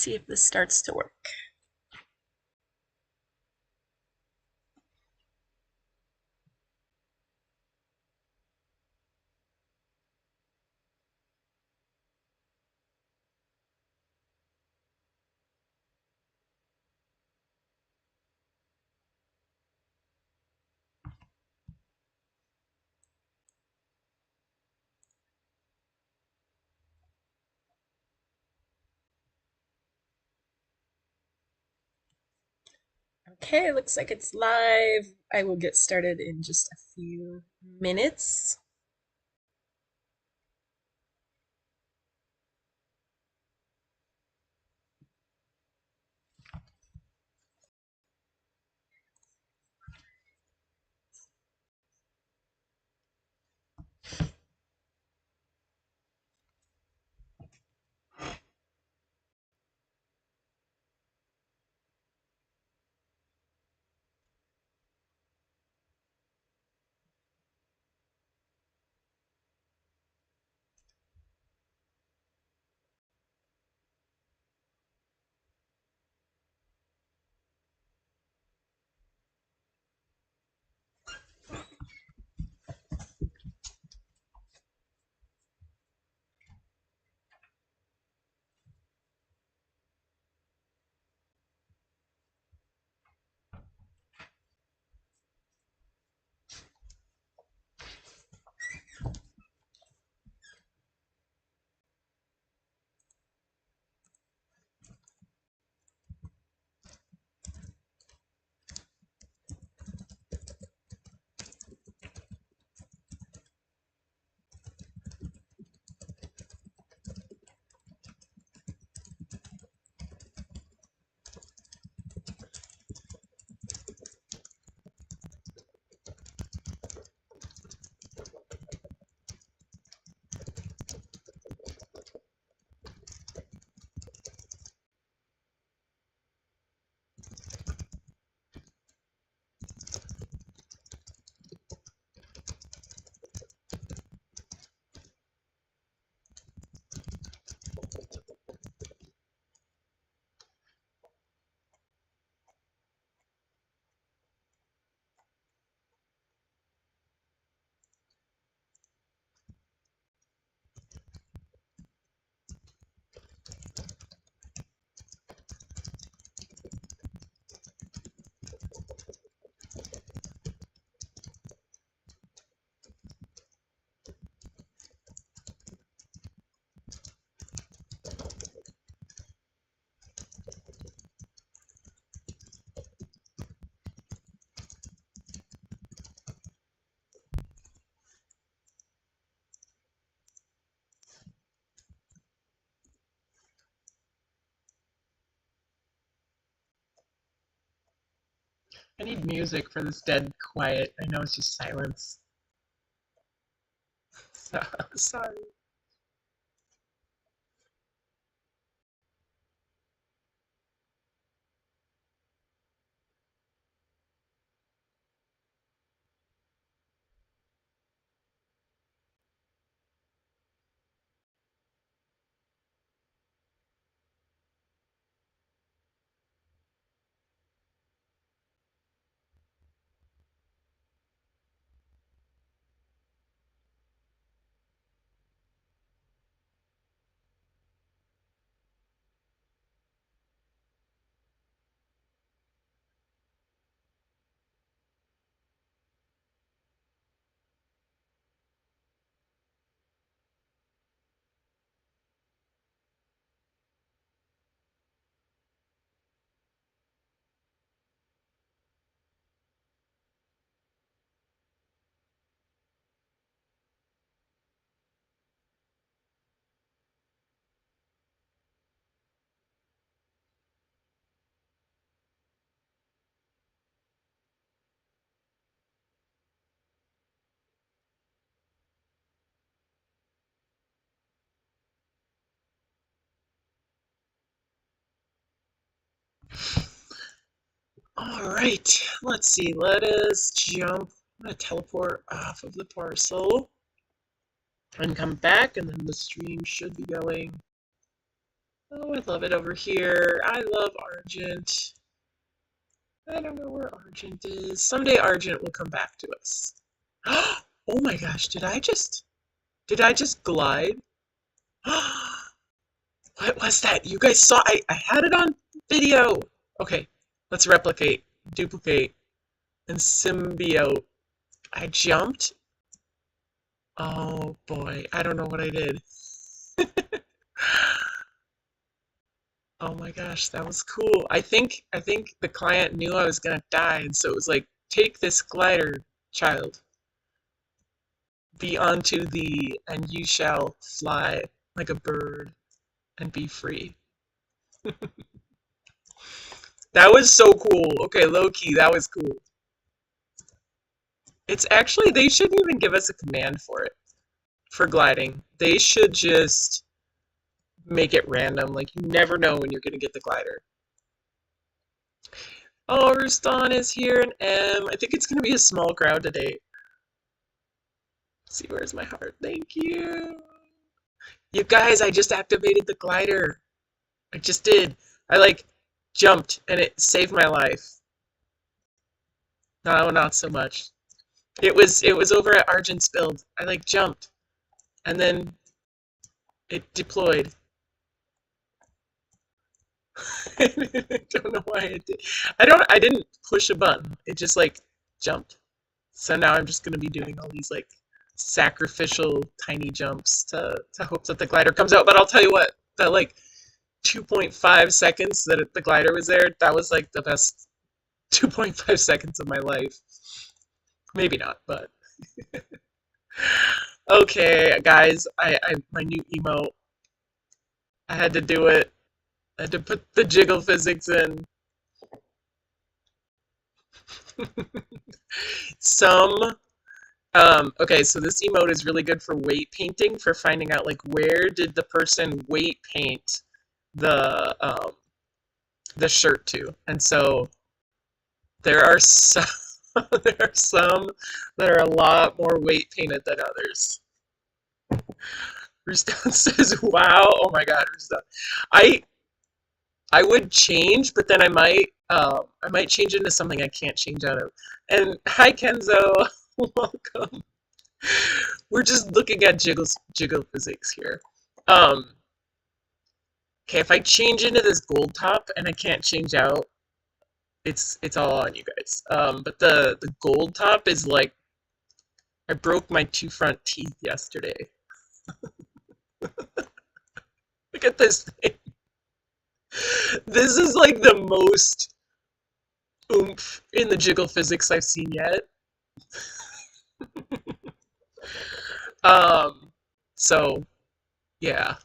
see if this starts to work. Okay, looks like it's live. I will get started in just a few minutes. I need music for this dead quiet. I know it's just silence. So, sorry. Alright, let's see. Let us jump. I'm going to teleport off of the parcel and come back, and then the stream should be going. Oh, I love it over here. I love Argent. I don't know where Argent is. Someday Argent will come back to us. Oh my gosh, did I just glide? What was that? You guys saw I had it on video. Okay, let's replicate, duplicate, and symbiote. I jumped. Oh boy, I don't know what I did. Oh my gosh, that was cool. I think the client knew I was gonna die, and so it was like, take this glider, child, be onto thee, and you shall fly like a bird and be free. That was so cool. Okay, low key, that was cool. It's actually, they shouldn't even give us a command for it, for gliding. They should just make it random. Like, you never know when you're gonna get the glider. Oh, Rustan is here, and I think it's gonna be a small crowd today. Let's see, where's my heart? Thank you. You guys, I just activated the glider. I just did. I like jumped and it saved my life. No, not so much. It was over at Argent's build. I like jumped and then it deployed. I don't know why it did. I didn't push a button. It just like jumped. So now I'm just gonna be doing all these like sacrificial tiny jumps to hope that the glider comes out. But I'll tell you what, that like 2.5 seconds that the glider was there, that was like the best 2.5 seconds of my life. Maybe not, but okay, guys, I my new emote. I had to do it. I had to put the jiggle physics in. Some okay, so this emote is really good for weight painting, for finding out like where did the person weight paint the shirt to. And so there are some there are some that are a lot more weight painted than others. Rustan says, "Wow, oh my God, Rustan." I I would change, but then I might change into something I can't change out of. And hi Kenzo, welcome. We're just looking at jiggle physics here. Um, okay, if I change into this gold top and I can't change out, it's all on you guys. But the gold top is like, I broke my two front teeth yesterday. Look at this thing. This is like the most oomph in the jiggle physics I've seen yet. Um, so yeah,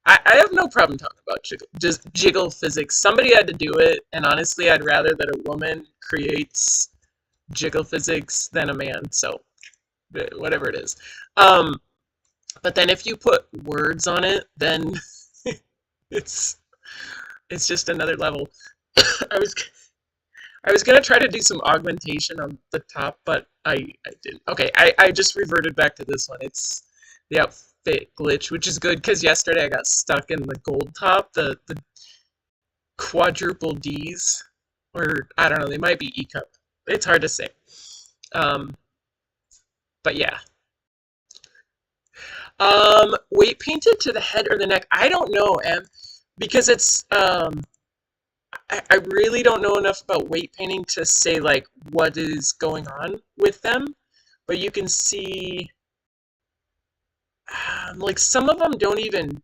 I have no problem talking about just jiggle physics. Somebody had to do it, and honestly, I'd rather that a woman creates jiggle physics than a man. So whatever it is. Um, but then if you put words on it, then it's it's just another level. I was I was gonna try to do some augmentation on the top, but I didn't. Okay, I just reverted back to this one. It's the outfit glitch, which is good because yesterday I got stuck in the gold top, the quadruple D's, or I don't know, they might be E cup. It's hard to say. Um, but yeah. Weight painted to the head or the neck? I don't know, Em, because it's I really don't know enough about weight painting to say like what is going on with them, but you can see like some of them don't even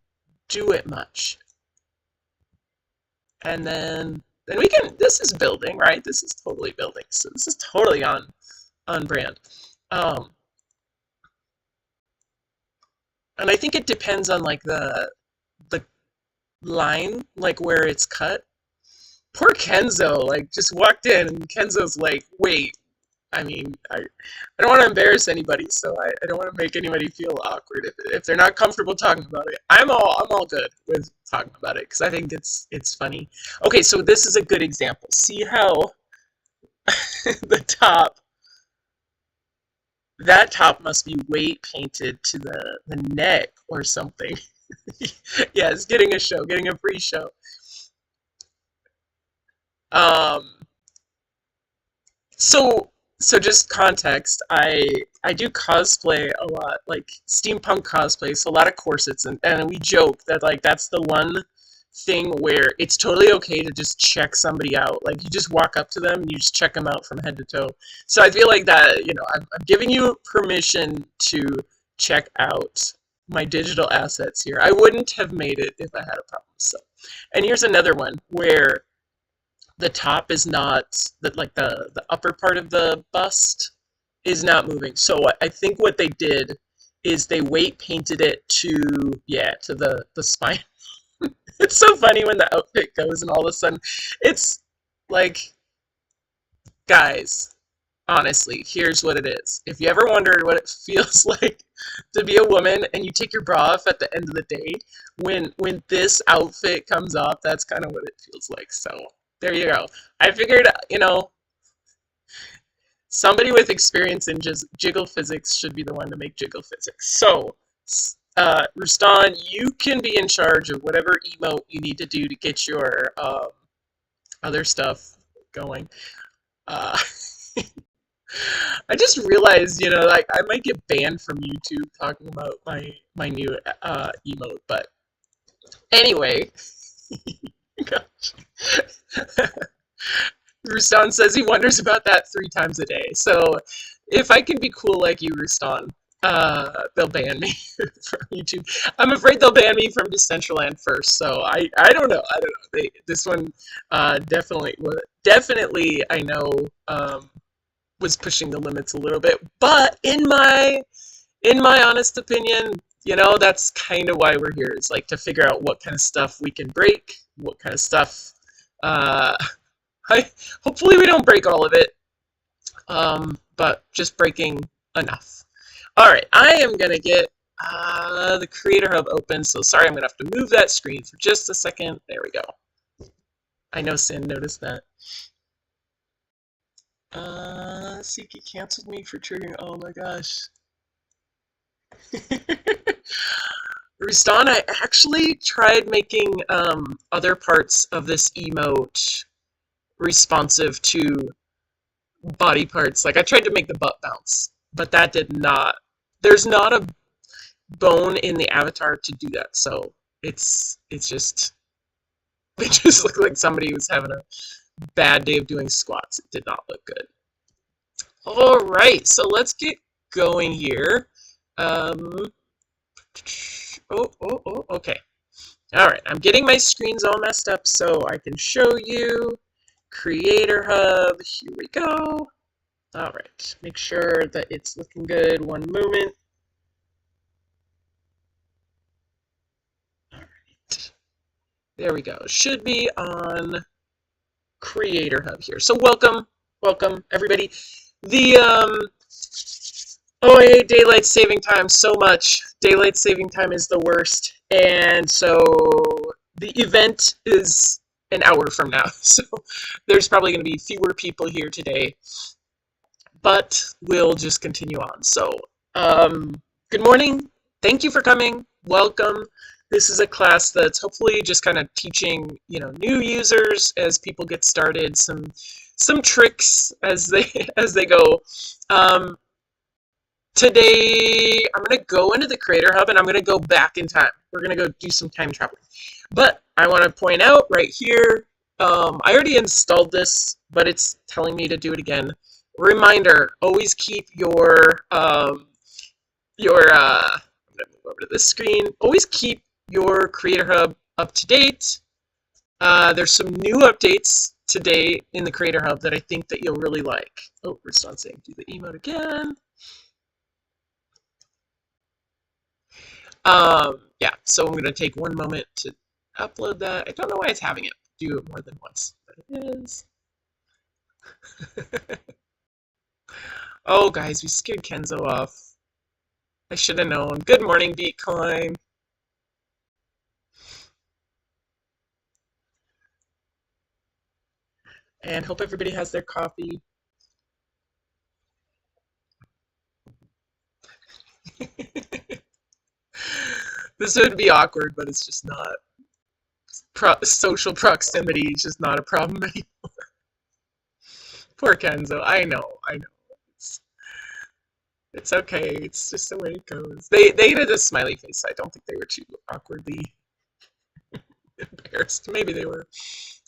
do it much. And then we can, this is building, right? This is totally building. So this is totally on brand. Um, and I think it depends on like the line, like where it's cut. Poor Kenzo, like just walked in and Kenzo's like, wait, I don't want to embarrass anybody, so I don't want to make anybody feel awkward if they're not comfortable talking about it. I'm all good with talking about it because I think it's funny. Okay, so this is a good example. See how the top, that top must be weight painted to the neck or something. Yes, getting a show, getting a free show. Um, so so just context, I do cosplay a lot, like steampunk cosplay, so a lot of corsets, and we joke that like that's the one thing where it's totally okay to just check somebody out. Like you just walk up to them and you just check them out from head to toe. So I feel like that, I'm giving you permission to check out my digital assets here. I wouldn't have made it if I had a problem. So, and here's another one where the top is not the upper part of the bust is not moving. So I think what they did is they weight painted it to, yeah, to the spine. It's so funny when the outfit goes and all of a sudden it's like, guys, honestly, here's what it is. If you ever wondered what it feels like to be a woman and you take your bra off at the end of the day, when this outfit comes off, that's kind of what it feels like. So there you go. I figured, somebody with experience in just jiggle physics should be the one to make jiggle physics. So, Rustan, you can be in charge of whatever emote you need to do to get your other stuff going. Uh, I just realized, like I might get banned from YouTube talking about my new emote, but anyway, gosh. Rustan says he wonders about that 3 times a day. So if I can be cool like you, Rustan, they'll ban me from YouTube. I'm afraid they'll ban me from Decentraland first. So I don't know. I don't know. This one definitely I know was pushing the limits a little bit. But in my honest opinion, that's kind of why we're here. It's like to figure out what kind of stuff we can break, what kind of stuff. Uh, Hopefully we don't break all of it, but just breaking enough. All right, I am gonna get the Creator Hub open. So sorry, I'm gonna have to move that screen for just a second. There we go. I know Sin noticed that. Siki canceled me for triggering. Oh my gosh. Rustan, I actually tried making other parts of this emote responsive to body parts. Like I tried to make the butt bounce, but that did not. There's not a bone in the avatar to do that. So it's just it just looked like somebody was having a bad day of doing squats. It did not look good. All right, so let's get going here. Okay. All right, I'm getting my screens all messed up so I can show you. Creator Hub, here we go. All right, make sure that it's looking good. One moment. All right, there we go. Should be on Creator Hub here. So welcome everybody. The oh, I hate daylight saving time so much. Daylight saving time is the worst, and so the event is an hour from now, so there's probably going to be fewer people here today, but we'll just continue on. So, good morning. Thank you for coming. Welcome. This is a class that's hopefully just kind of teaching, new users as people get started, some tricks as they go. Today, I'm going to go into the Creator Hub and I'm going to go back in time. We're going to go do some time traveling. But I want to point out right here, I already installed this, but it's telling me to do it again. Reminder, always keep I'm going to move over to this screen. Always keep your Creator Hub up to date. There's some new updates today in the Creator Hub that I think that you'll really like. Oh, we're still saying do the emote again. Yeah, so I'm going to take one moment to upload that. I don't know why it's having it do it more than once, but it is. Oh, guys, we scared Kenzo off. I should have known. Good morning, Bitcoin. And hope everybody has their coffee. This would be awkward, but it's just not. Social proximity is just not a problem anymore. Poor Kenzo. I know. It's, it's okay. It's just the way it goes. They did a smiley face. I don't think they were too awkwardly embarrassed. Maybe they were.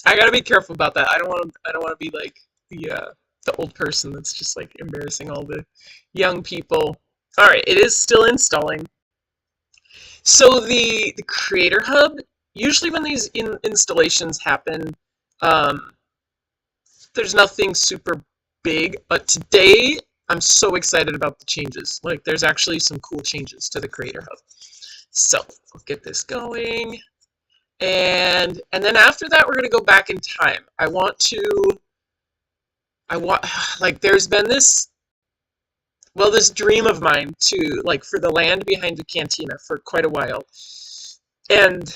I gotta be careful about that. I don't want to be like the old person that's just like embarrassing all the young people. All right, it is still installing. So the Creator Hub, usually when these installations happen, um, there's nothing super big, but today I'm so excited about the changes. Like, there's actually some cool changes to the Creator Hub. So, I'll get this going. And then after that, we're going to go back in time. Like, there's been this, well, this dream of mine to, like, for the land behind the cantina for quite a while. And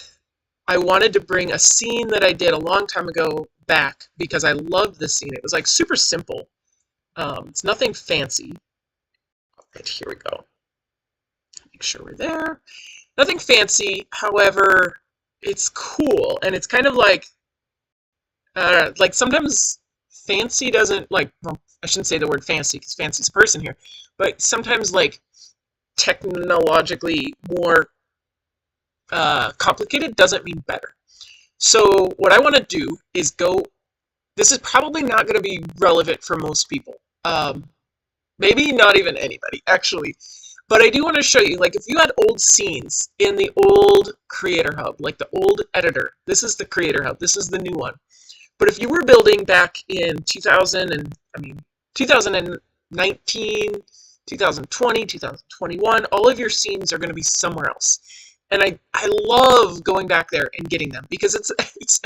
I wanted to bring a scene that I did a long time ago back because I loved the scene. It was like super simple. It's nothing fancy. Right, here we go. Make sure we're there. Nothing fancy, however, it's cool, and it's kind of like sometimes fancy doesn't, like, well, I shouldn't say the word fancy because fancy's a person here, but sometimes like technologically more complicated doesn't mean better. So what I want to do is go, this is probably not going to be relevant for most people. Maybe not even anybody, actually. But I do want to show you, like, if you had old scenes in the old Creator Hub, like the old editor, this is the Creator Hub, this is the new one. But if you were building back in 2019, 2020, 2021, all of your scenes are going to be somewhere else. And I love going back there and getting them because it's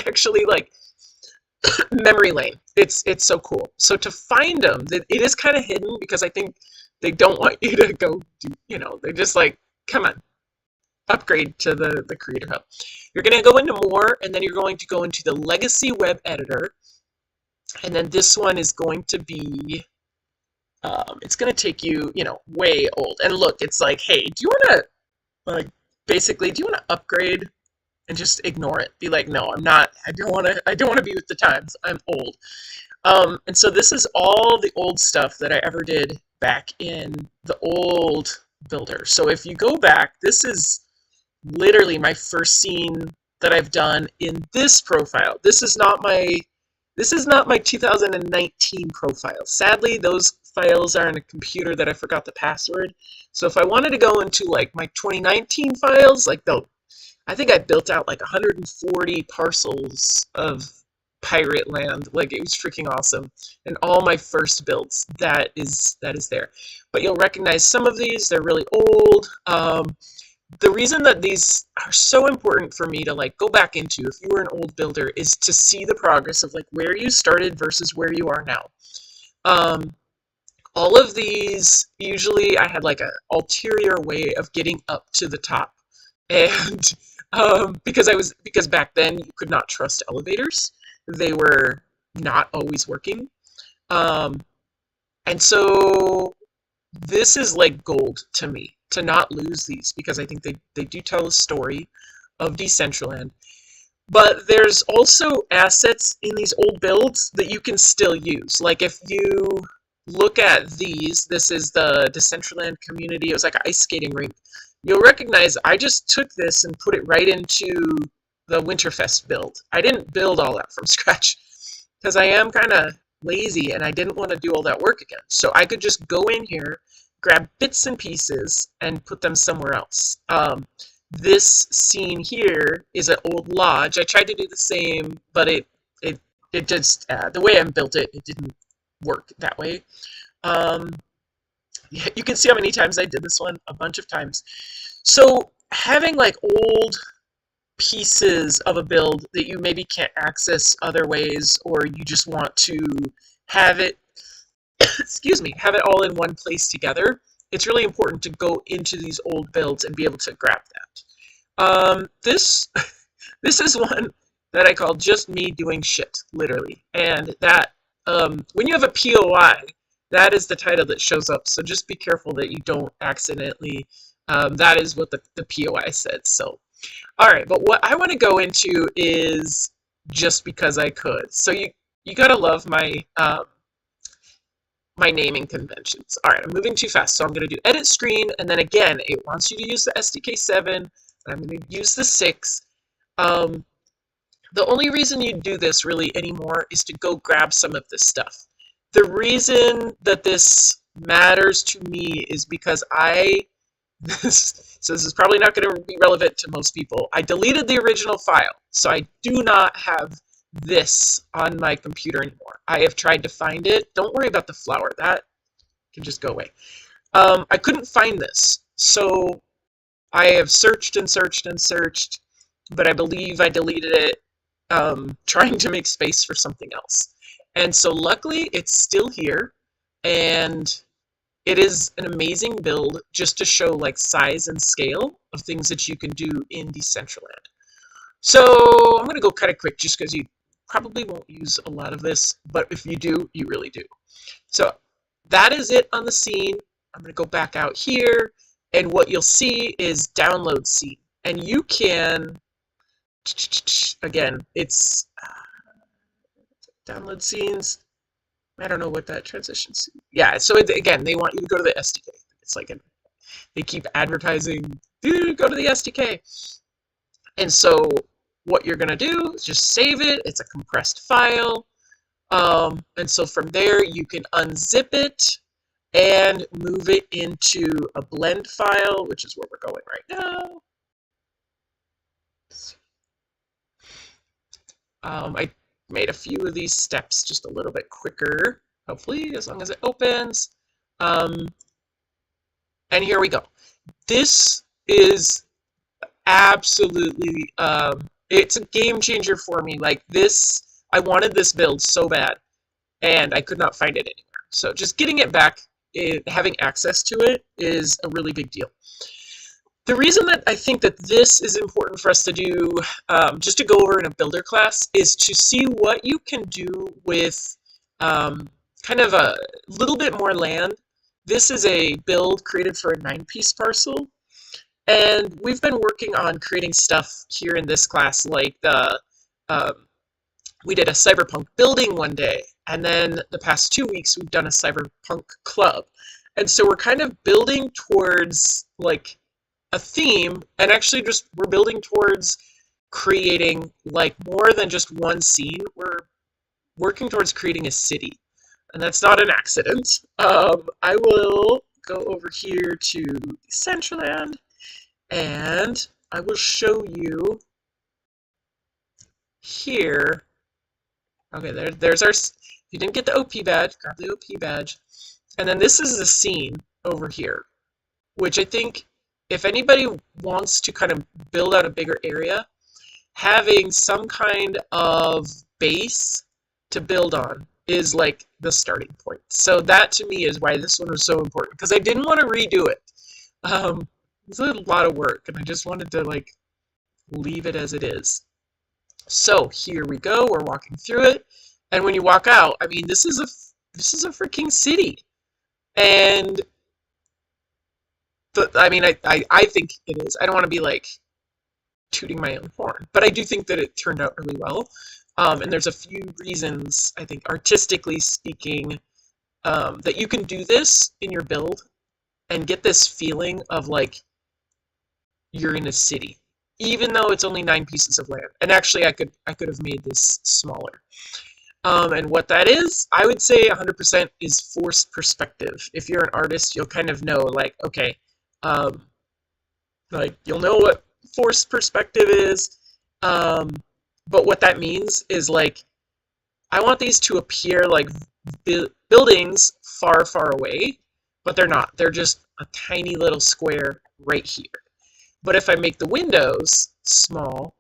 actually like memory lane. It's so cool. So to find them, it is kind of hidden because I think they don't want you to go do, they're just like, come on, upgrade to the Creator Hub. You're going to go into more, and then you're going to go into the Legacy Web Editor. And then this one is going to be, it's going to take you, way old. And look, it's like, hey, do you want to, like, basically, do you want to upgrade and just ignore it? Be like, no, I'm not. I don't want to be with the times. I'm old. And so this is all the old stuff that I ever did back in the old builder. So if you go back, this is literally my first scene that I've done in this profile. This is not my 2019 profile. Sadly, those files are in a computer that I forgot the password. So if I wanted to go into like my 2019 files, like I think I built out like 140 parcels of pirate land. Like, it was freaking awesome. And all my first builds, that is there. But you'll recognize some of these, they're really old. The reason that these are so important for me to like go back into, if you were an old builder, is to see the progress of like where you started versus where you are now. All of these, usually I had like an ulterior way of getting up to the top. And because back then you could not trust elevators. They were not always working. And so this is like gold to me, to not lose these, because I think they do tell a story of Decentraland. But there's also assets in these old builds that you can still use. Like, if you look at these, this is the Decentraland community. It was like an ice skating rink. You'll recognize I just took this and put it right into the Winterfest build. I didn't build all that from scratch because I am kind of lazy and I didn't want to do all that work again. So I could just go in here, grab bits and pieces, and put them somewhere else. This scene here is an old lodge. I tried to do the same, but it just, the way I built it, it didn't work that way. You can see how many times I did this one, a bunch of times. So having like old pieces of a build that you maybe can't access other ways, or you just want to have it, excuse me, have it all in one place together, it's really important to go into these old builds and be able to grab that. This is one that I call just me doing shit, literally. And that, when you have a POI, that is the title that shows up. So just be careful that you don't accidentally That is what the POI said. So, all right, but what I want to go into is just because I could. So you gotta love my naming conventions. All right, I'm moving too fast, so I'm going to do edit screen, and then again, it wants you to use the SDK7, and I'm going to use the 6. Um, the only reason you do this really anymore is to go grab some of this stuff. The reason that this matters to me is because so this is probably not going to be relevant to most people. I deleted the original file, so I do not have this on my computer anymore. I have tried to find it. Don't worry about the flower. That can just go away. I couldn't find this, so I have searched and searched and searched, but I believe I deleted it trying to make space for something else. And so luckily it's still here, and it is an amazing build just to show like size and scale of things that you can do in Decentraland. So I'm going to go kind of quick just because you probably won't use a lot of this, but if you do, you really do. So that is it on the scene. I'm going to go back out here, and what you'll see is download scene. And you can, again, it's download scenes. I don't know what that transition scene. Yeah, so again, they want you to go to the SDK. It's like they keep advertising, dude, go to the SDK. And so what you're going to do is just save it. It's a compressed file. And so from there, you can unzip it and move it into a blend file, which is where we're going right now. I made a few of these steps just a little bit quicker, hopefully, as long as it opens. And here we go. This is absolutely, it's a game changer for me. Like this, I wanted this build so bad, and I could not find it anywhere. So just getting it back, having access to it is a really big deal. The reason that I think that this is important for us to do, just to go over in a builder class, is to see what you can do with kind of a little bit more land. This is a build created for a 9-piece parcel, and we've been working on creating stuff here in this class, like we did a Cyberpunk building one day, and then the past 2 weeks we've done a Cyberpunk club. And so we're kind of building towards like a theme, and actually just we're building towards creating like more than just one scene. We're working towards creating a city, and that's not an accident. I will go over here to Decentraland, and I will show you here. Okay, there's our, if you didn't get the OP badge, grab the OP badge. And then this is the scene over here, which I think if anybody wants to kind of build out a bigger area, having some kind of base to build on is like the starting point. So that to me is why this one was so important, because I didn't want to redo it. It's a lot of work, and I just wanted to like leave it as it is. So here we go. We're walking through it, and when you walk out, I mean, this is a freaking city, and I mean, I think it is. I don't want to be like tooting my own horn, but I do think that it turned out really well. And there's a few reasons, I think, artistically speaking, that you can do this in your build and get this feeling of like you're in a city, even though it's only 9 pieces of land. And actually, I could have made this smaller. And what that is, I would say 100% is forced perspective. If you're an artist, you'll kind of know, like, okay, like you'll know what forced perspective is. But what that means is like, I want these to appear like buildings far, far away, but they're not. They're just a tiny little square right here. But if I make the windows small,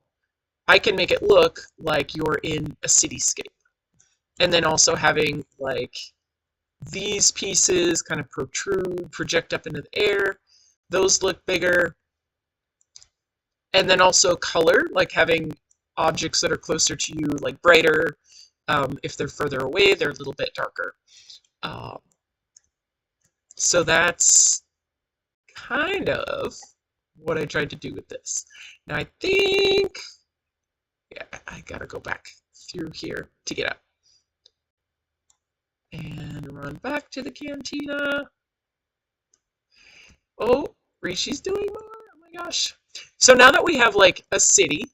I can make it look like you're in a cityscape. And then also having like these pieces kind of protrude, project up into the air. Those look bigger. And then also color, like having objects that are closer to you, like brighter. If they're further away, they're a little bit darker. So that's kind of what I tried to do with this. Now I think, yeah, I gotta go back through here to get out. And run back to the cantina. Oh, Rishi's doing more? Oh my gosh. So now that we have like a city,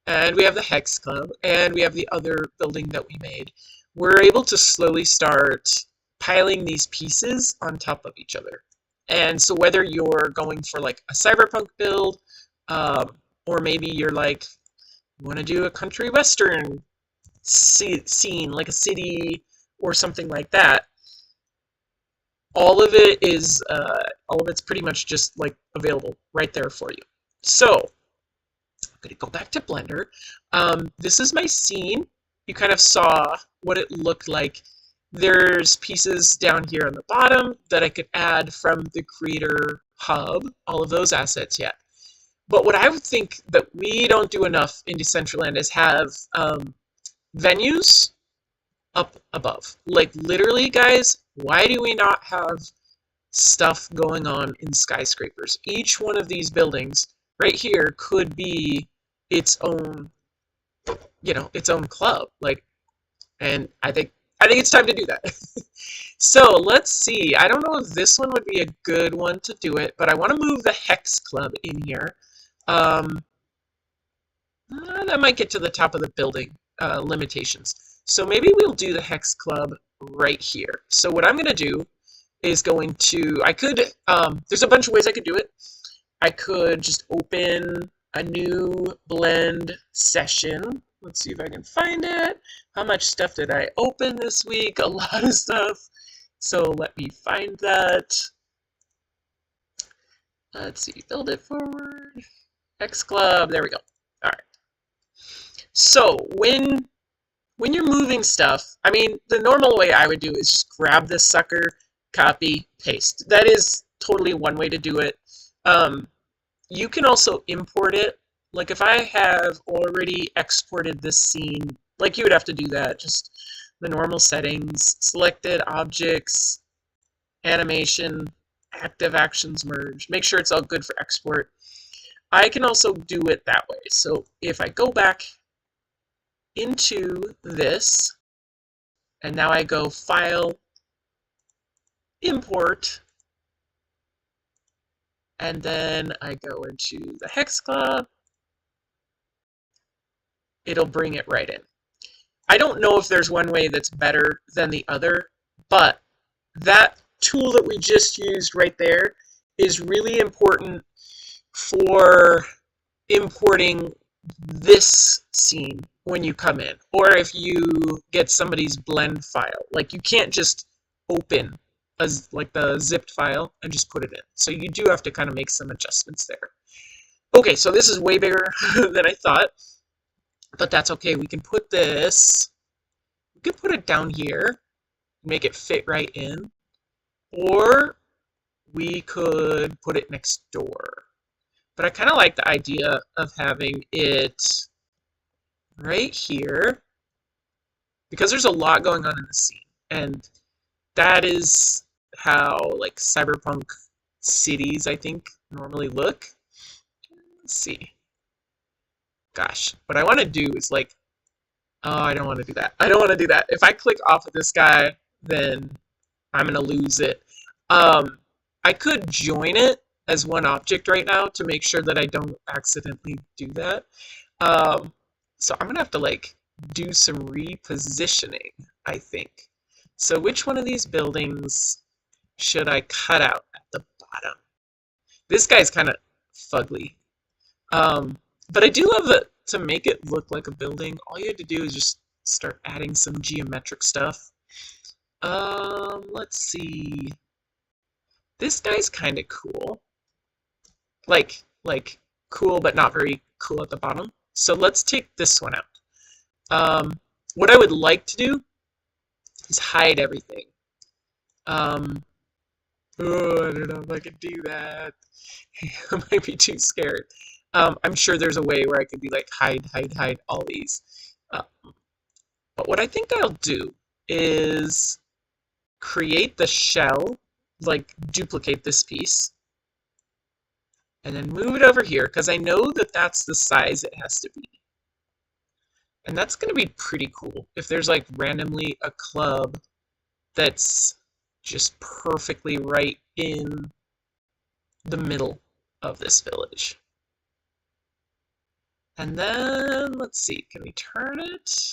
and we have the Hex Club, and we have the other building that we made, we're able to slowly start piling these pieces on top of each other. And so whether you're going for like a cyberpunk build, or maybe you're like, you want to do a country western scene, like a city or something like that, all of it's pretty much just like available right there for you. So I'm gonna go back to Blender. This is my scene. You kind of saw what it looked like. There's pieces down here on the bottom that I could add from the Creator Hub, all of those assets yet. But what I would think that we don't do enough in Decentraland is have venues up above. Like literally, guys, why do we not have stuff going on in skyscrapers? Each one of these buildings right here could be its own, its own club. Like, and I think it's time to do that. So let's see. I don't know if this one would be a good one to do it, but I want to move the Hex Club in here. That might get to the top of the building limitations. So maybe we'll do the Hex Club right here. So what I'm going to do is there's a bunch of ways I could do it. I could just open a new blend session. Let's see if I can find it. How much stuff did I open this week? A lot of stuff. So let me find that. Let's see, build it forward. Hex Club, there we go. All right. So when you're moving stuff, I mean, the normal way I would do is just grab this sucker, copy, paste. That is totally one way to do it. You can also import it. Like if I have already exported this scene, like you would have to do that, just the normal settings, selected objects, animation, active actions merge, make sure it's all good for export. I can also do it that way. So if I go back into this, and now I go File, Import, and then I go into the Hex Club, it'll bring it right in. I don't know if there's one way that's better than the other, but that tool that we just used right there is really important for importing this scene when you come in, or if you get somebody's blend file. Like you can't just open like the zipped file and just put it in. So you do have to kind of make some adjustments there. Okay, so this is way bigger than I thought, but that's okay. We can put it down here, make it fit right in, or we could put it next door. But I kind of like the idea of having it right here, because there's a lot going on in the scene, and that is how like cyberpunk cities, I think, normally look. Let's see. Gosh, what I want to do is like, oh, I don't want to do that. I don't want to do that. If I click off of this guy, then I'm going to lose it. I could join it as one object right now to make sure that I don't accidentally do that. So I'm going to have to like do some repositioning, I think. So which one of these buildings should I cut out at the bottom? This guy's kind of fugly. But I do love that to make it look like a building, all you had to do is just start adding some geometric stuff. Let's see. This guy's kind of cool. Like cool, but not very cool at the bottom. So let's take this one out. What I would like to do is hide everything. Oh, I don't know if I could do that. I might be too scared. I'm sure there's a way where I could be like hide all these. But what I think I'll do is create the shell, like duplicate this piece, and then move it over here because I know that that's the size it has to be. And that's going to be pretty cool if there's like randomly a club that's just perfectly right in the middle of this village. And then, let's see, can we turn it?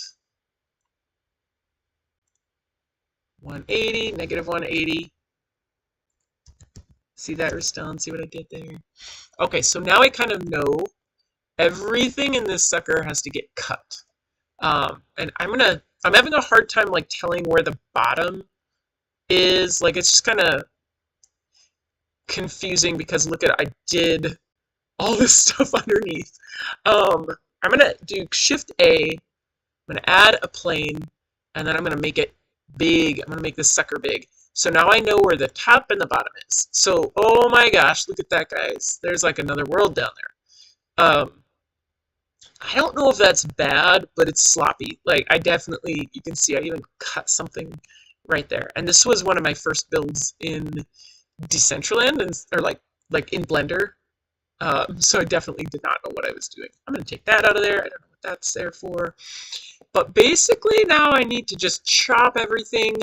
180, negative 180. See that redstone? See what I did there? Okay, so now I kind of know everything in this sucker has to get cut. And I'm having a hard time like telling where the bottom is. Like it's just kind of confusing because look at I did all this stuff underneath. I'm gonna do Shift A. I'm gonna add a plane, and then I'm gonna make it big. I'm gonna make this sucker big. So now I know where the top and the bottom is. So, oh my gosh, look at that, guys. There's like another world down there. I don't know if that's bad, but it's sloppy. Like, I definitely, you can see I even cut something right there. And this was one of my first builds in Decentraland, or like in Blender. So I definitely did not know what I was doing. I'm going to take that out of there. I don't know what that's there for. But basically now I need to just chop everything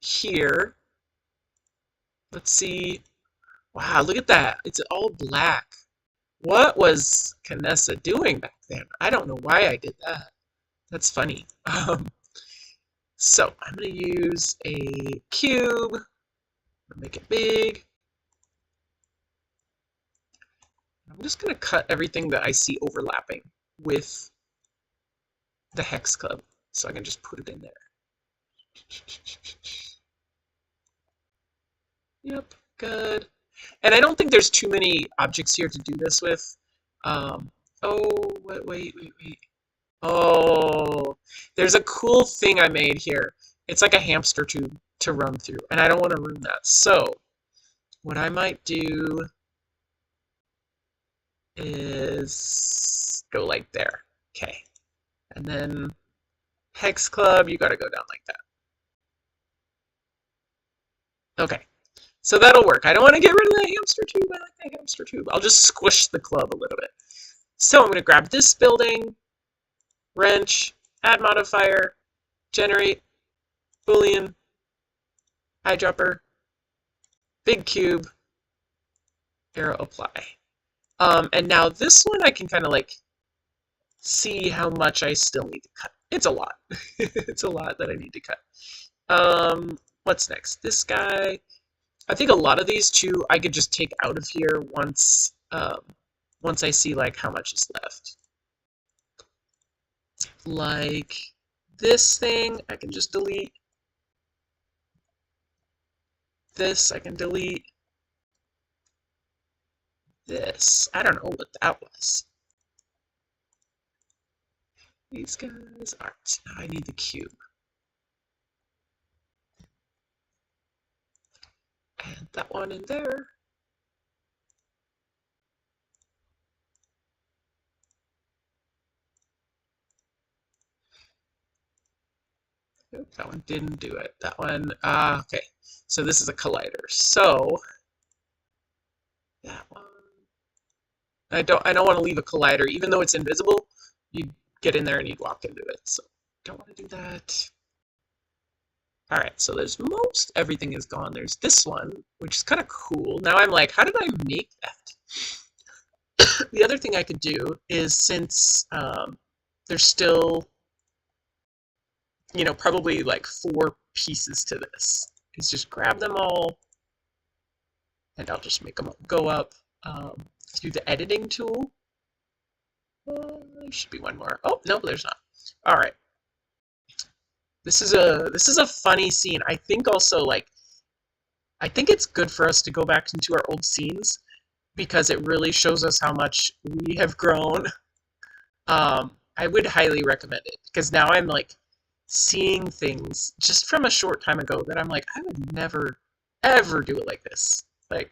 here. Let's see. Wow, look at that. It's all black. What was Canessa doing back then? I don't know why I did that. That's funny. So I'm going to use a cube. Make it big. I'm just going to cut everything that I see overlapping with the hex club so I can just put it in there. Yep, good. And I don't think there's too many objects here to do this with. Oh, wait. Oh, there's a cool thing I made here. It's like a hamster tube to run through, and I don't want to ruin that. So, what I might do is go like there. Okay. And then hex club, you gotta go down like that. Okay. So that'll work. I don't want to get rid of the hamster tube. I like the hamster tube. I'll just squish the club a little bit. So I'm going to grab this building, wrench, add modifier, generate, boolean, eyedropper, big cube, arrow apply. And now this one I can kind of like see how much I still need to cut. It's a lot. It's a lot that I need to cut. What's next? This guy. I think a lot of these too I could just take out of here once I see like how much is left. Like this thing I can just delete. This I can delete. This I don't know what that was. These guys aren't. Now I need the cube. Add that one in there. Oop, that one didn't do it. That one, okay. So this is a collider. So that one. I don't want to leave a collider, even though it's invisible. You'd get in there and you'd walk into it. So don't want to do that. All right, so there's most everything is gone. There's this one, which is kind of cool. Now I'm like, how did I make that? The other thing I could do is since there's still, probably like 4 pieces to this, is just grab them all, and I'll just make them go up through the editing tool. There should be one more. Oh, no, there's not. All right. This is a funny scene. I think also I think it's good for us to go back into our old scenes because it really shows us how much we have grown. I would highly recommend it because now I'm like seeing things just from a short time ago that I'm like, I would never ever do it like this. Like,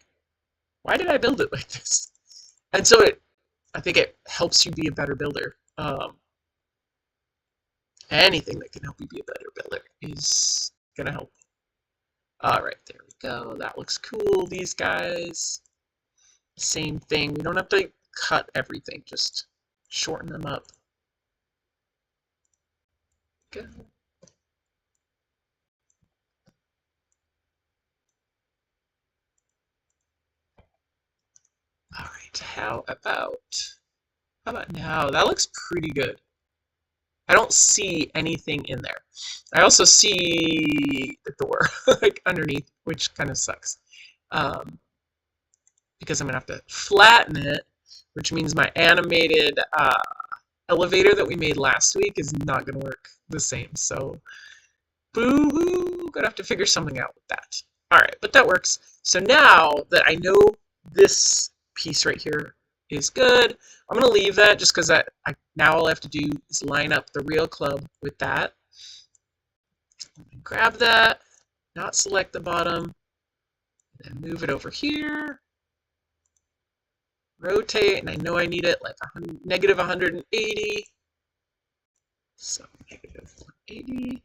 why did I build it like this? And so I think it helps you be a better builder. Anything that can help you be a better builder is going to help. All right, there we go. That looks cool. These guys. Same thing. We don't have to cut everything, just shorten them up. Good. All right, how about now? That looks pretty good. I don't see anything in there. I also see the door like underneath, which kind of sucks. Um, because I'm gonna have to flatten it, which means my animated elevator that we made last week is not gonna work the same. So boo-hoo, gonna have to figure something out with that. All right, but that works. So now that I know this piece right here is good, I'm gonna leave that just because now all I have to do is line up the real club with that. Grab that, not select the bottom, and move it over here. Rotate, and I know I need it like negative 180. So negative 180.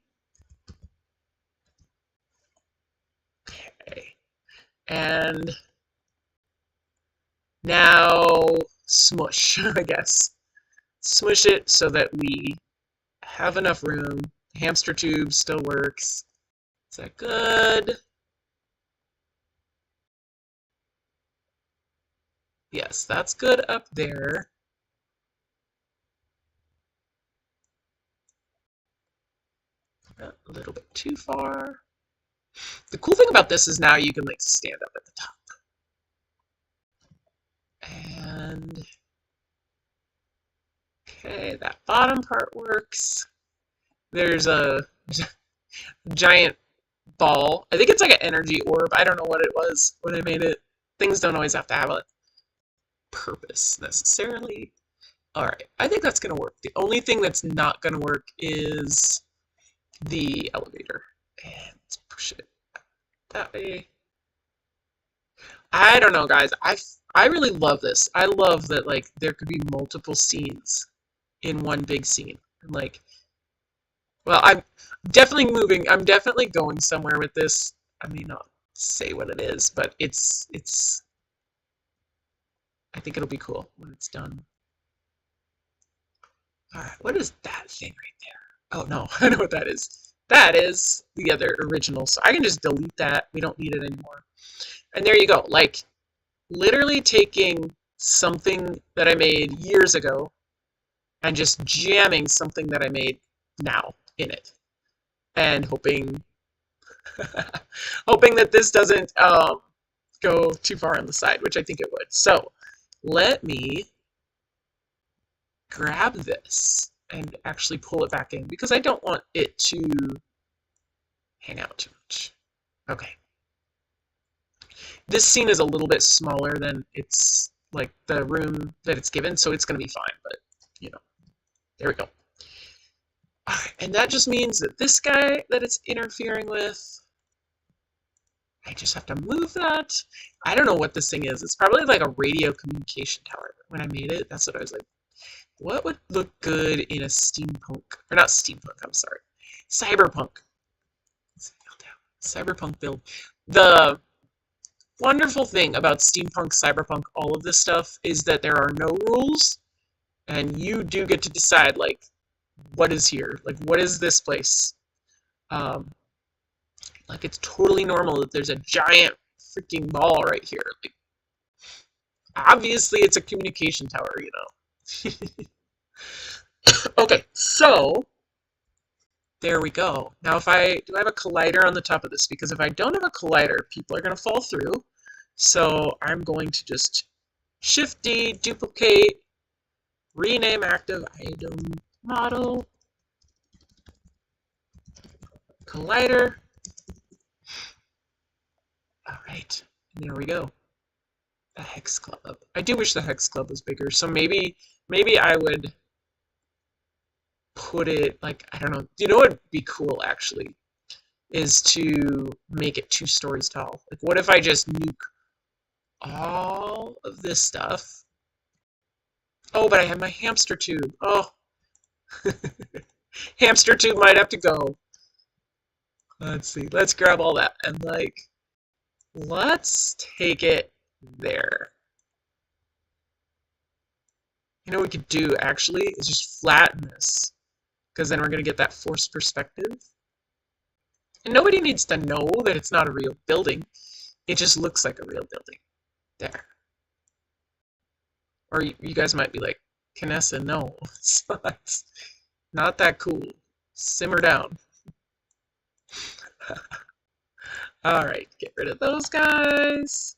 Okay. And now smush, I guess. Smush it so that we have enough room. The hamster tube still works. Is that good? Yes, that's good up there. A little bit too far. The cool thing about this is now you can like stand up at the top. And okay, that bottom part works. There's a giant ball. I think it's like an energy orb. I don't know what it was when I made it. Things don't always have to have a purpose necessarily. Alright, I think that's going to work. The only thing that's not going to work is the elevator. And let's push it that way. I don't know, guys. I really love this. I love that like there could be multiple scenes in one big scene. Like, well, I'm definitely moving. I'm definitely going somewhere with this. I may not say what it is, but it's I think it'll be cool when it's done. Alright, what is that thing right there? Oh no, I know what that is. That is the other original, so I can just delete that. We don't need it anymore. And there you go, like literally taking something that I made years ago and just jamming something that I made now in it. And hoping hoping that this doesn't go too far on the side, which I think it would. So let me grab this and actually pull it back in because I don't want it to hang out too much. Okay. This scene is a little bit smaller than it's like the room that it's given, so it's going to be fine, but you know, there we go. Alright, and that just means that this guy that it's interfering with, I just have to move that. I don't know what this thing is. It's probably like a radio communication tower. When I made it, that's what I was like, what would look good in a steampunk, or not steampunk, I'm sorry, cyberpunk. Cyberpunk build. The wonderful thing about steampunk, cyberpunk, all of this stuff is that there are no rules, and you do get to decide, like, what is here? Like, what is this place? Like, it's totally normal that there's a giant freaking ball right here. Like, obviously, it's a communication tower, you know. Okay, so there we go. Now, do I have a collider on the top of this? Because if I don't have a collider, people are going to fall through. So I'm going to just Shift D, duplicate, rename active item model, collider. All right, and there we go. The Hex Club. I do wish the Hex Club was bigger. So maybe I would put it like, I don't know. You know what would be cool actually is to make it 2 stories tall. Like, what if I just nuke all of this stuff? Oh, but I have my hamster tube. Oh, hamster tube might have to go. Let's see. Let's grab all that and like, let's take it there. You know what we could do actually is just flatten this, because then we're going to get that forced perspective. And nobody needs to know that it's not a real building. It just looks like a real building. There. Or you guys might be like, Canessa, no. It's not that cool. Simmer down. Alright, get rid of those guys.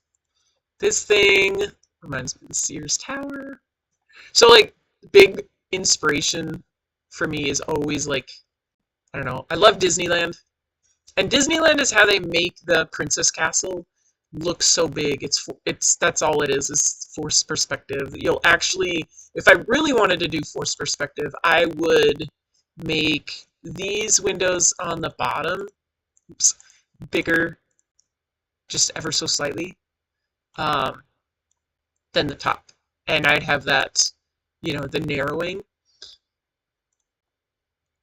This thing reminds me of the Sears Tower. So, like, big inspiration for me is always, like, I don't know, I love Disneyland. And Disneyland is how they make the Princess Castle look so big. That's all it is forced perspective. You'll actually, if I really wanted to do forced perspective, I would make these windows on the bottom, oops, bigger, just ever so slightly, than the top. And I'd have that, you know, the narrowing.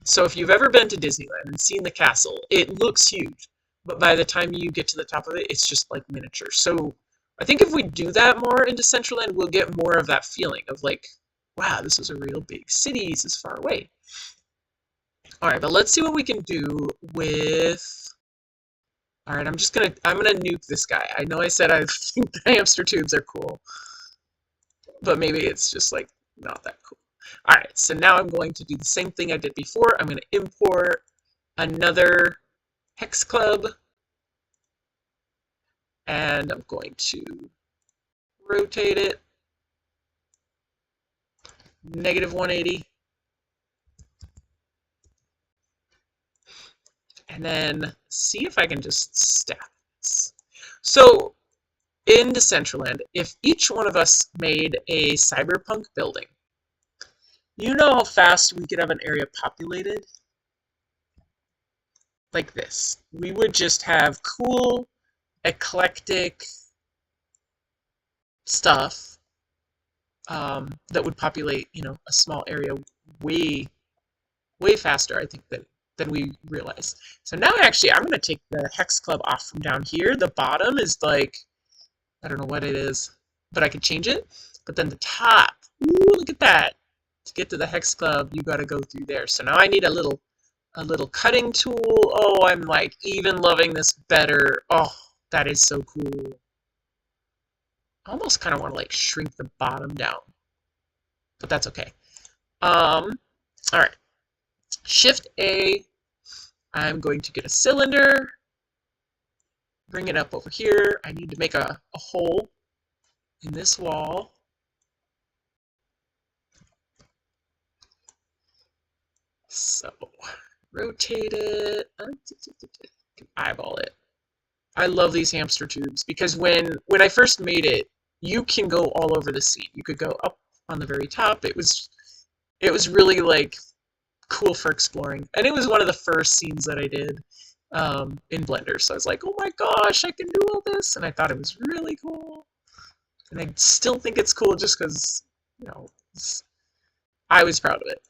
So if you've ever been to Disneyland and seen the castle, it looks huge, but by the time you get to the top of it, it's just like miniature. So I think if we do that more in Decentraland, we'll get more of that feeling of like, wow, this is a real big city, this is far away. All right, but let's see what we can do with, all right, I'm gonna nuke this guy. I know I said I think the hamster tubes are cool, but maybe it's just like not that cool. All right, so now I'm going to do the same thing I did before. I'm going to import another hex club, and I'm going to rotate it -180, and then see if I can just stack this. So in Decentraland, if each one of us made a Cyberpunk building, you know how fast we could have an area populated? Like this. We would just have cool, eclectic stuff that would populate, you know, a small area way, way faster, I think, than we realize. So now actually I'm going to take the hex club off from down here. The bottom is like, I don't know what it is, but I could change it. But then the top, ooh, look at that. To get to the hex club, you got to go through there. So now I need a little cutting tool. Oh, I'm like even loving this better. Oh, that is so cool. I almost kind of want to like shrink the bottom down, but that's okay. All right. Shift A. I'm going to get a cylinder. Bring it up over here. I need to make a hole in this wall. So, rotate it, eyeball it. I love these hamster tubes because when I first made it, you can go all over the scene. You could go up on the very top. It was really like cool for exploring, and it was one of the first scenes that I did in Blender. So I was like, oh my gosh, I can do all this, and I thought it was really cool. And I still think it's cool just because, you know, I was proud of it.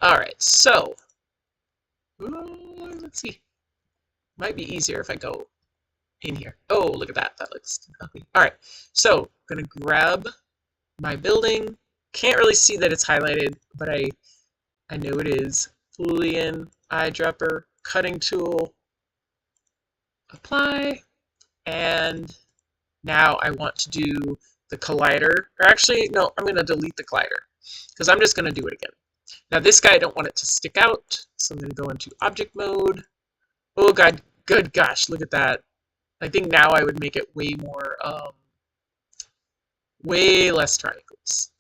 Alright, so, let's see. Might be easier if I go in here. Oh, look at that. That looks ugly. Alright, so, I'm going to grab my building. Can't really see that it's highlighted, but I know it is. Boolean, eyedropper, cutting tool, apply, and now I want to do the collider. Or actually, no, I'm going to delete the collider because I'm just going to do it again. Now this guy, I don't want it to stick out, so I'm going to go into object mode. Oh god, good gosh, look at that. I think now I would make it way more, way less triangles.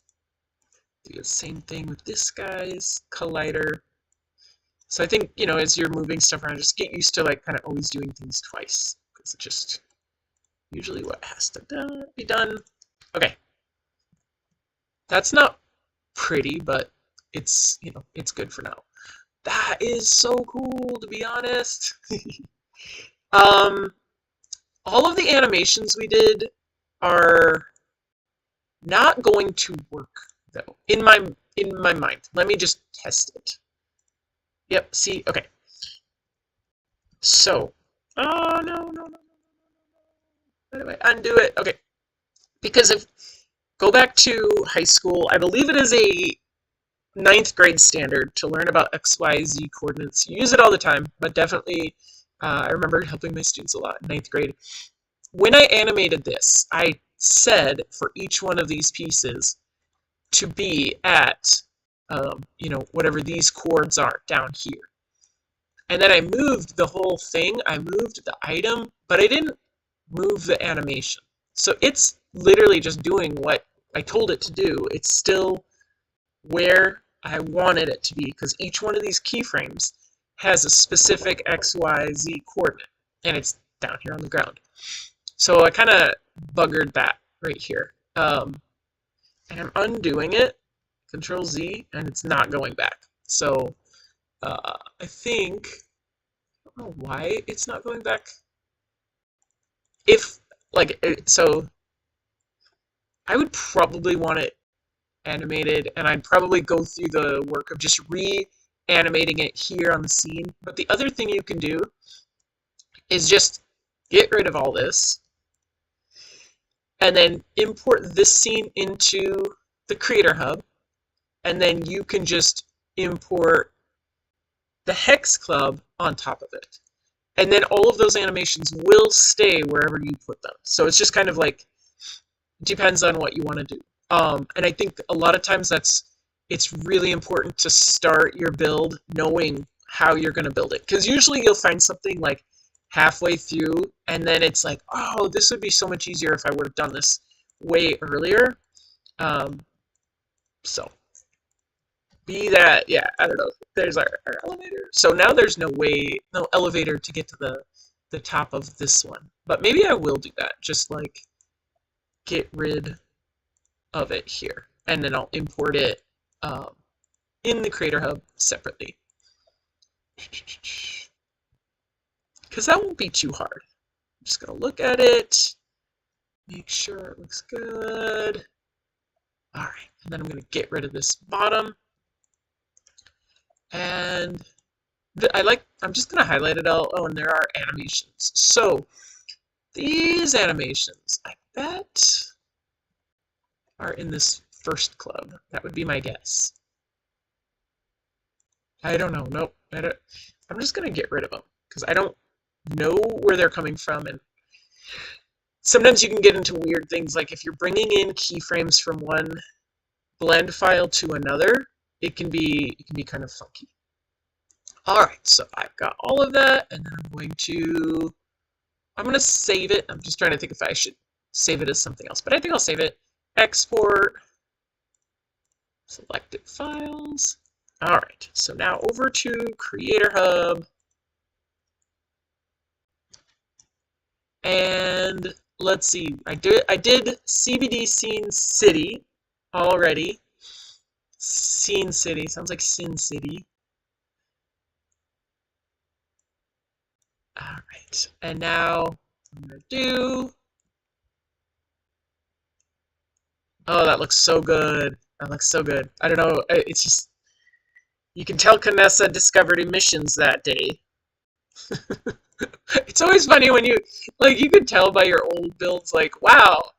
Do the same thing with this guy's collider. So I think, you know, as you're moving stuff around, just get used to like kind of always doing things twice, because it's just usually what has to be done. Okay. That's not pretty, but it's, you know, it's good for now. That is so cool, to be honest. All of the animations we did are not going to work though. In my mind. Let me just test it. Yep, see, okay. So, oh no. How do I undo it? Okay. Because go back to high school. I believe it is a ninth grade standard to learn about X, Y, Z coordinates. You use it all the time, but definitely I remember helping my students a lot in ninth grade. When I animated this, I said for each one of these pieces to be at, whatever these chords are down here. And then I moved the whole thing. I moved the item, but I didn't move the animation. So it's literally just doing what I told it to do. It's still where I wanted it to be because each one of these keyframes has a specific X, Y, Z coordinate, and it's down here on the ground. So I kind of buggered that right here. And I'm undoing it, Control Z, and it's not going back. So I think, I don't know why it's not going back. So I would probably want it animated, and I'd probably go through the work of just reanimating it here on the scene. But the other thing you can do is just get rid of all this and then import this scene into the Creator Hub, and then you can just import the Hex Club on top of it. And then all of those animations will stay wherever you put them. So it's just kind of like, depends on what you want to do. And I think a lot of times it's really important to start your build knowing how you're going to build it. Because usually you'll find something like halfway through, and then it's like, oh, this would be so much easier if I would have done this way earlier. So be that, yeah, I don't know. There's our elevator. So now there's no elevator to get to the top of this one. But maybe I will do that. Just like get rid of it here. And then I'll import it in the Creator Hub separately. Because that won't be too hard. I'm just going to look at it. Make sure it looks good. All right. And then I'm going to get rid of this bottom. And I'm just going to highlight it all. Oh, and there are animations. So these animations, I bet, are in this first club. That would be my guess. I don't know. Nope. I'm just going to get rid of them because I don't know where they're coming from. And sometimes you can get into weird things. Like if you're bringing in keyframes from one blend file to another, it can be kind of funky. All right, so I've got all of that, and then I'm going to save it. I'm just trying to think if I should save it as something else, but I think I'll save it. Export, selected files. All right, so now over to Creator Hub, and let's see. I did CBD Scene City already. Scene City sounds like Sin City. All right, and now I'm gonna do. Oh, that looks so good. That looks so good. I don't know. It's just you can tell Canessa discovered emissions that day. It's always funny when you can tell by your old builds, like, wow,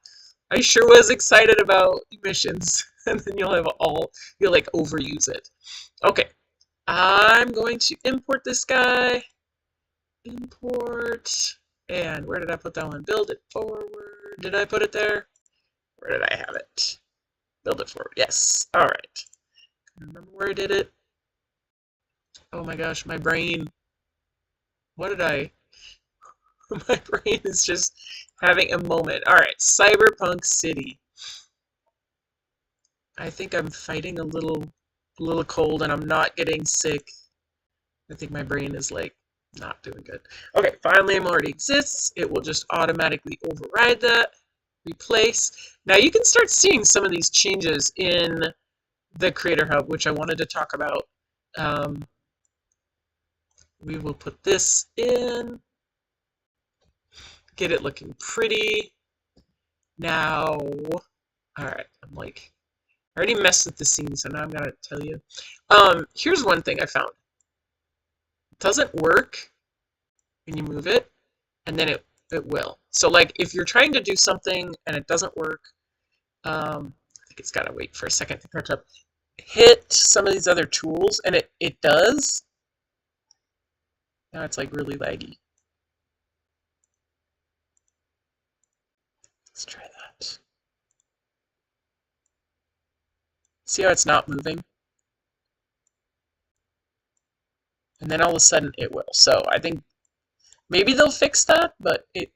I sure was excited about emissions, and then you'll like overuse it. Okay, I'm going to import this guy. Import, and where did I put that one? Build it forward. Did I put it there? Where did I have it? Build it forward. Yes. All right. Remember where I did it? Oh my gosh, my brain. What did I? My brain is just having a moment. All right, Cyberpunk City. I think I'm fighting a little cold, and I'm not getting sick. I think my brain is like not doing good. Okay, file name already exists. It will just automatically override that. Replace. Now you can start seeing some of these changes in the Creator Hub, which I wanted to talk about. We will put this in. Get it looking pretty. Now, all right, I already messed with the scene, so now I'm gonna tell you. Here's one thing I found. It doesn't work when you move it, and then it will. So like if you're trying to do something and it doesn't work, I think it's got to wait for a second to catch up. Hit some of these other tools, and it does. Now it's like really laggy. Let's try that. See how it's not moving? And then all of a sudden it will. So I think maybe they'll fix that, but it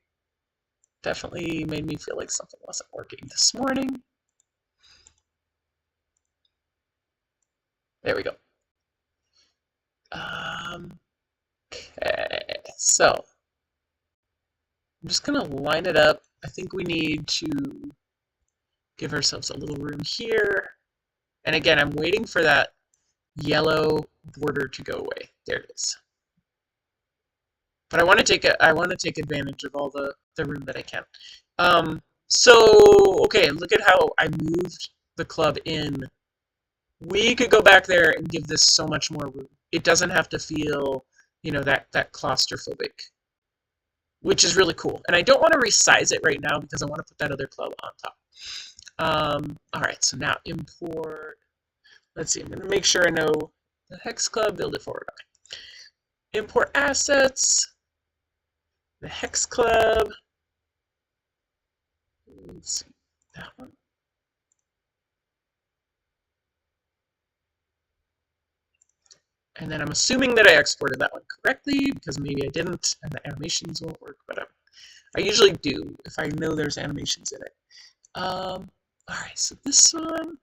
definitely made me feel like something wasn't working this morning. There we go. Okay, so I'm just gonna line it up. I think we need to give ourselves a little room here. And again, I'm waiting for that yellow border to go away. There it is. But I want to take advantage of all the room that I can. So okay, look at how I moved the club in. We could go back there and give this so much more room. It doesn't have to feel, you know, that claustrophobic, which is really cool. And I don't want to resize it right now because I want to put that other club on top. All right, so now import. Let's see, I'm going to make sure I know the hex club, build it forward. Okay. Import assets, the hex club. Let's see, that one. And then I'm assuming that I exported that one correctly because maybe I didn't and the animations won't work, but I usually do if I know there's animations in it. All right, so this one, I'm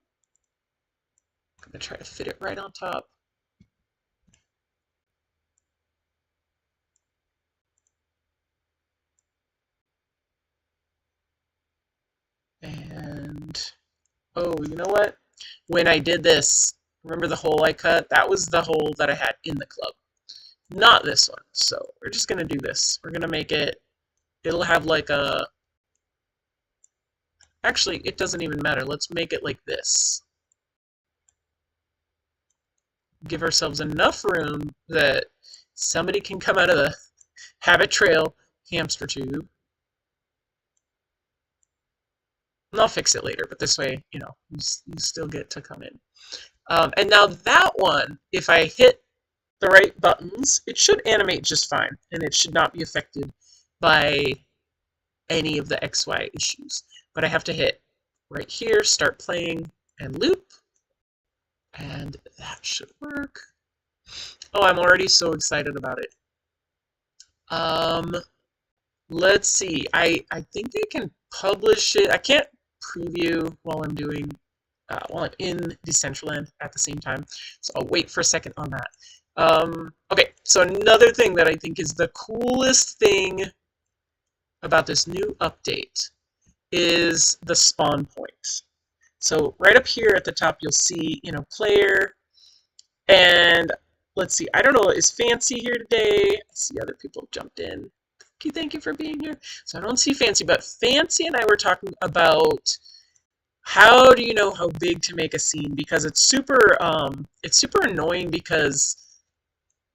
gonna try to fit it right on top. And, oh, you know what? When I did this, remember the hole I cut? That was the hole that I had in the club, not this one. So we're just gonna do this. We're gonna make it, it'll have like a, actually, it doesn't even matter. Let's make it like this. Give ourselves enough room that somebody can come out of the habit trail hamster tube. And I'll fix it later, but this way, you know, you still get to come in. And now that one, if I hit the right buttons, it should animate just fine, and it should not be affected by any of the XY issues. But I have to hit right here, start playing, and loop, and that should work. Oh, I'm already so excited about it. Let's see. I think I can publish it. I can't preview while I'm doing while I'm in Decentraland at the same time, so I'll wait for a second on that. Okay, so another thing that I think is the coolest thing about this new update is the spawn point. So right up here at the top, you'll see, you know, player, and let's see, I don't know, is Fancy here today? I see other people jumped in. Thank you for being here. So I don't see Fancy, but Fancy and I were talking about how do you know how big to make a scene, because it's super annoying because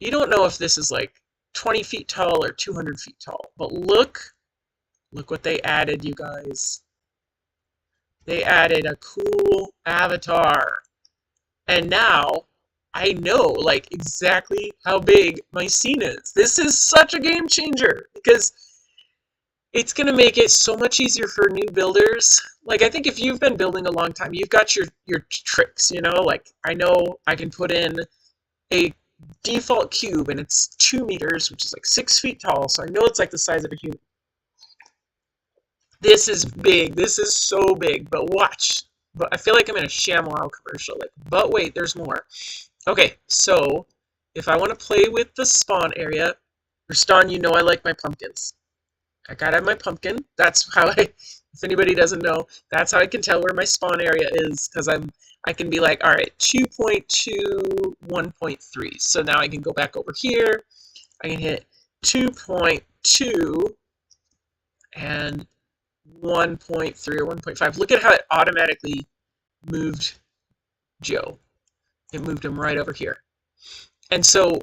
you don't know if this is like 20 feet tall or 200 feet tall. But look what they added, you guys. They added a cool avatar. And now I know like exactly how big my scene is. This is such a game changer because it's going to make it so much easier for new builders. Like, I think if you've been building a long time, you've got your tricks, you know? Like, I know I can put in a default cube, and it's 2 meters, which is like 6 feet tall, so I know it's like the size of a human. This is big. This is so big, but watch. But I feel like I'm in a ShamWow commercial. Like, but wait, there's more. Okay, so if I want to play with the spawn area, Rastan, you know I like my pumpkins. I gotta have my pumpkin. That's how if anybody doesn't know, that's how I can tell where my spawn area is, because I can be like, all right, 2.2, 1.3. So now I can go back over here. I can hit 2.2 and 1.3 or 1.5. Look at how it automatically moved Joe. It moved him right over here. And so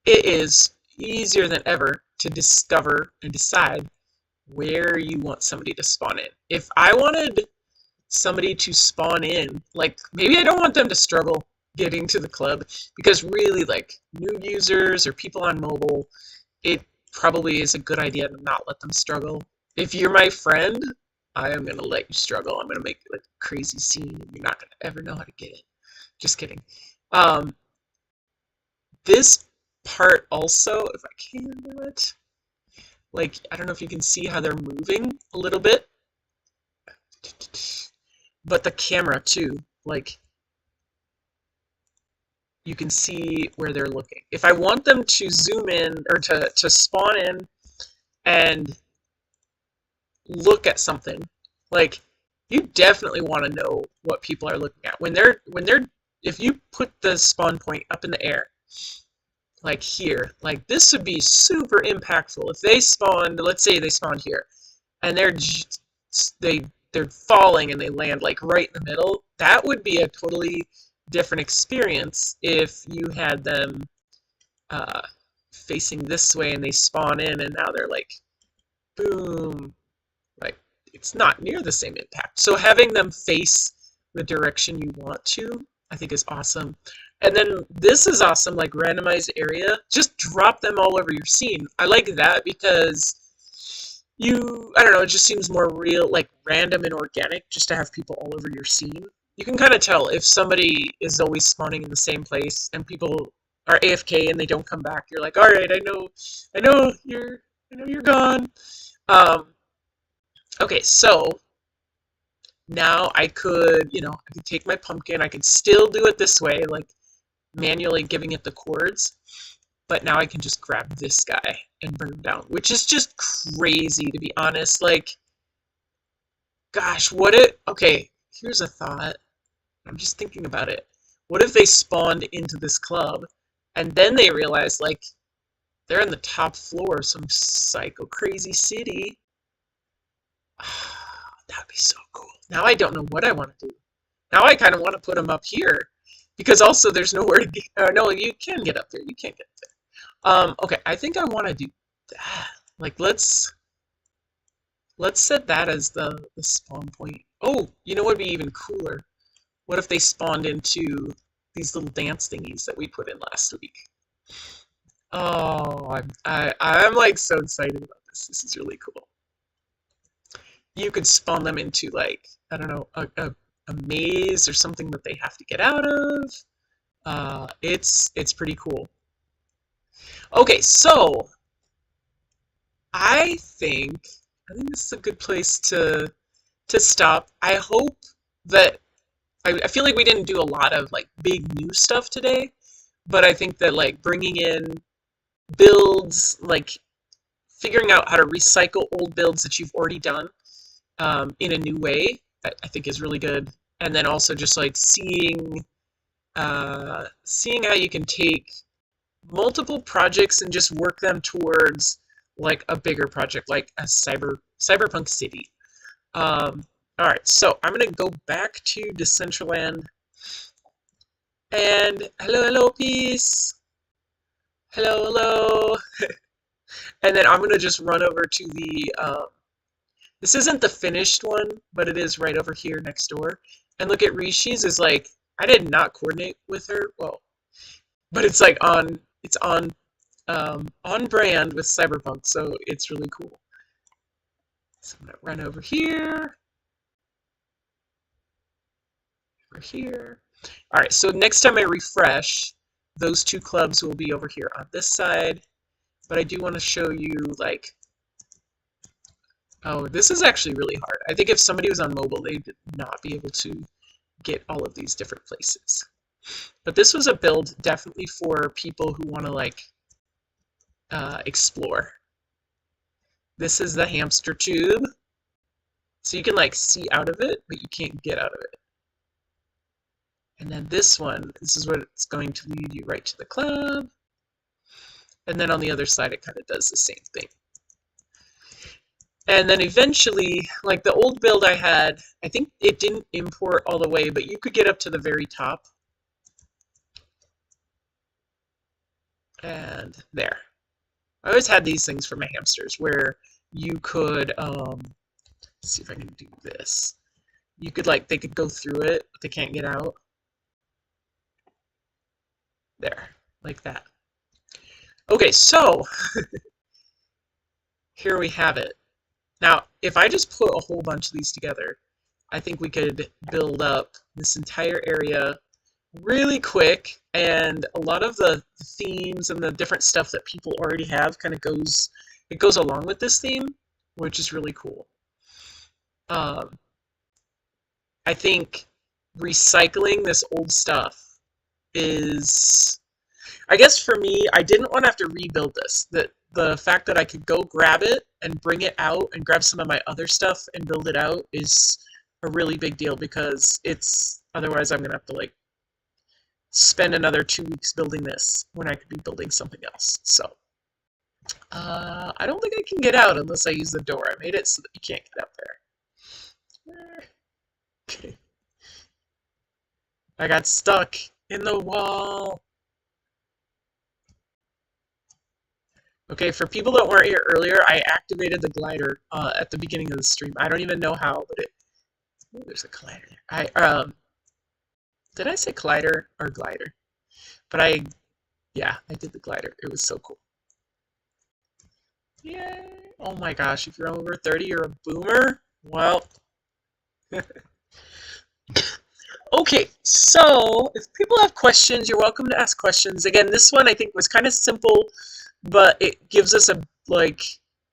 it is easier than ever to discover and decide where you want somebody to spawn in. If I wanted somebody to spawn in. Like, maybe I don't want them to struggle getting to the club, because really, like, new users or people on mobile, it probably is a good idea to not let them struggle. If you're my friend, I am gonna let you struggle. I'm gonna make like a crazy scene, and you're not gonna ever know how to get it. Just kidding. Um, this part also, if I can do it, like, I don't know if you can see how they're moving a little bit, but the camera too, like, you can see where they're looking. If I want them to zoom in or to spawn in and look at something, like, you definitely want to know what people are looking at when they're if you put the spawn point up in the air, like here, like, this would be super impactful if they spawned, let's say they spawned here, and they're falling and they land like right in the middle. That would be a totally different experience if you had them facing this way and they spawn in and now they're like, boom, like, it's not near the same impact. So having them face the direction you want to, I think, is awesome. And then this is awesome, like, randomized area. Just drop them all over your scene. I like that because I don't know, it just seems more real, like random and organic, just to have people all over your scene. You can kind of tell if somebody is always spawning in the same place and people are AFK and they don't come back. You're like, all right, I know you're gone. Um, okay, so now I could take my pumpkin. I could still do it this way, like manually giving it the chords, but now I can just grab this guy and bring him down, which is just crazy, to be honest. Like, gosh, okay, here's a thought. I'm just thinking about it. What if they spawned into this club and then they realized, like, they're on the top floor of some psycho crazy city? That'd be so cool. Now I don't know what I want to do. Now I kind of want to put them up here, because also there's nowhere to get. No, you can get up there. You can't get up there. Okay, I think I want to do that. Like, let's set that as the spawn point. Oh, you know what would be even cooler? What if they spawned into these little dance thingies that we put in last week? Oh, I'm like so excited about this. This is really cool. You could spawn them into, like, I don't know, a maze or something that they have to get out of. It's pretty cool. Okay, so I think this is a good place to stop. I hope that I feel like we didn't do a lot of, like, big new stuff today, but I think that, like, bringing in builds, like figuring out how to recycle old builds that you've already done in a new way, I think is really good. And then also just, like, seeing how you can take multiple projects and just work them towards, like, a bigger project, like a Cyberpunk city. Alright, so I'm gonna go back to Decentraland, and hello, peace. Hello. And then I'm gonna just run over to the this isn't the finished one, but it is right over here next door. And look at Rishi's is like, I did not coordinate with her, well, but it's like on brand with Cyberpunk, so it's really cool. So I'm gonna run over here. Over here. Alright, so next time I refresh, those two clubs will be over here on this side. But I do want to show you, like, oh, this is actually really hard. I think if somebody was on mobile, they'd not be able to get all of these different places. But this was a build definitely for people who want to, like, explore. This is the hamster tube. So you can, like, see out of it, but you can't get out of it. And then this one, this is what it's going to lead you right to the club. And then on the other side, it kind of does the same thing. And then eventually, like the old build I had, I think it didn't import all the way, but you could get up to the very top. And there. I always had these things for my hamsters where you could, let's see if I can do this. You could like, they could go through it, but they can't get out. There, like that. Okay, so here we have it. Now, if I just put a whole bunch of these together, I think we could build up this entire area really quick, and a lot of the themes and the different stuff that people already have kind of goes along with this theme, which is really cool. Um, I think recycling this old stuff is, I guess for me, I didn't want to have to rebuild this. The fact that I could go grab it and bring it out and grab some of my other stuff and build it out is a really big deal, because otherwise I'm gonna have to like spend another 2 weeks building this when I could be building something else. So I don't think I can get out unless I use the door. I made it so that you can't get out there. Okay. I got stuck in the wall. Okay, for people that weren't here earlier, I activated the glider at the beginning of the stream. I don't even know how, but oh, there's a glider there. Did I say glider or glider? But yeah, I did the glider. It was so cool. Yay! Oh my gosh, if you're over 30, you're a boomer? Well. Okay, so if people have questions, you're welcome to ask questions. Again, this one I think was kind of simple, but it gives us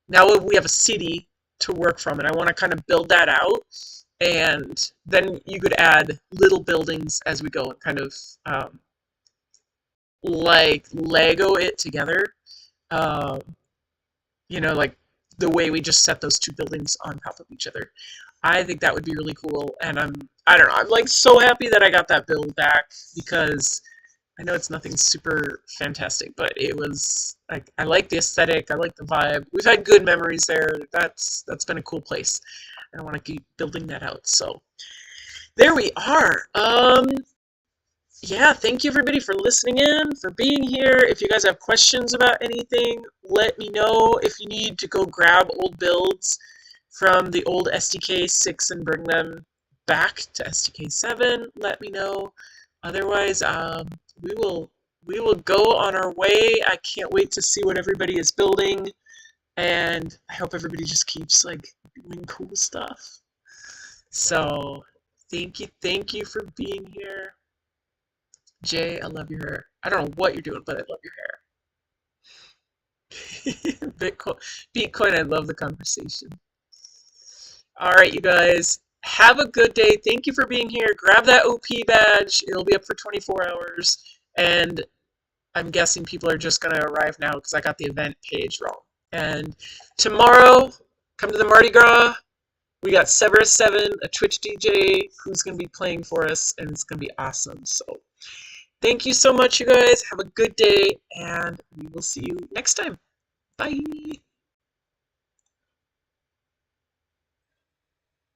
now we have a city to work from, and I want to kind of build that out, and then you could add little buildings as we go and kind of like Lego it together. Like the way we just set those two buildings on top of each other. I think that would be really cool, and I don't know, I'm like so happy that I got that build back, because I know it's nothing super fantastic, but it was like, I like the aesthetic, I like the vibe. We've had good memories there. That's been a cool place. I want to keep building that out. So there we are. Yeah, thank you everybody for listening in, for being here. If you guys have questions about anything, let me know. If you need to go grab old builds from the old SDK 6 and bring them back to SDK 7, let me know. Otherwise, we will go on our way. I can't wait to see what everybody is building, and I hope everybody just keeps like doing cool stuff. So thank you for being here. Jay, I love your hair. I don't know what you're doing, but I love your hair. Bitcoin, I love the conversation. All right, you guys, have a good day. Thank you for being here. Grab that OP badge. It'll be up for 24 hours. And I'm guessing people are just going to arrive now because I got the event page wrong. And tomorrow, come to the Mardi Gras. We got Severus 7, a Twitch DJ, who's going to be playing for us, and it's going to be awesome. So thank you so much, you guys. Have a good day, and we will see you next time. Bye.